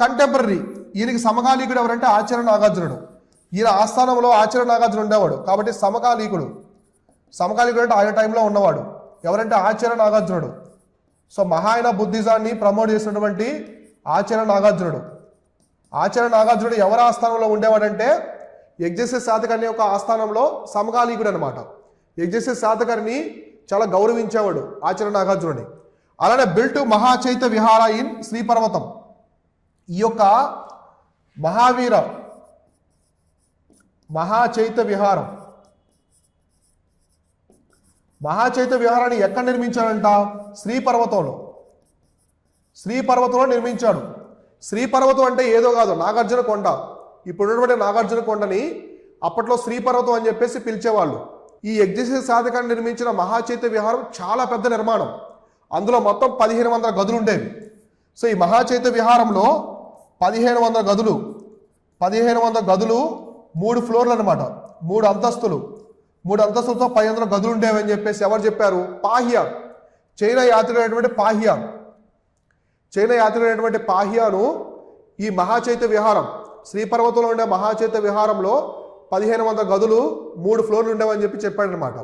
Contemporary. ఈయనకి సమకాలీకుడు ఎవరంటే ఆచార్య నాగార్జునుడు. ఈయన ఆస్థానంలో ఆచార్య నాగార్జునుడు ఉండేవాడు కాబట్టి సమకాలీకుడు. సమకాలీకుడు అంటే ఆయన టైంలో ఉన్నవాడు ఎవరంటే ఆచార్య నాగార్జునుడు. సో మహాయాన బుద్ధిజాన్ని ప్రమోట్ చేసినటువంటి ఆచార్య నాగార్జునుడు. ఆచార్య నాగార్జునుడు ఎవరి ఆస్థానంలో ఉండేవాడంటే యజ్ఞశ్రీ శాతకర్ణి యొక్క ఆస్థానంలో సమకాలీకుడు అనమాట. యజ్ఞశ్రీ శాతకర్ణి చాలా గౌరవించేవాడు ఆచార్య నాగార్జునుడిని. అలానే బిల్ట్ మహాచైత్య విహార ఇన్ శ్రీపర్వతం. ఈ యొక్క మహాచైత్య విహారం, మహాచైత్య విహారాన్ని ఎక్కడ నిర్మించాడంట? శ్రీపర్వతంలో నిర్మించాడు. శ్రీపర్వతం అంటే ఏదో కాదు, నాగార్జున కొండ. ఇప్పుడు ఉన్నటువంటి నాగార్జున కొండని అప్పట్లో శ్రీపర్వతం అని చెప్పేసి పిలిచేవాళ్ళు. ఈ యజ్ఞశ్రీ శాతకర్ణి నిర్మించిన మహాచైత్య విహారం చాలా పెద్ద నిర్మాణం. అందులో మొత్తం 1500 గదులు ఉండేవి. సో ఈ మహాచైత్య విహారంలో 1500 గదులు 3 ఫ్లోర్లు అనమాట, 3 అంతస్తులు. 3 అంతస్తులతో 500 గదులు ఉండేవి అని చెప్పేసి ఎవరు చెప్పారు? పాహియాన్. చైనా యాత్రికుడైనటువంటి పాహియాను ఈ మహాచైత్య విహారం, శ్రీపర్వతంలో ఉండే మహాచైత్య విహారంలో 1500 గదులు 3 ఫ్లోర్లు ఉండేవని చెప్పి చెప్పాడనమాట.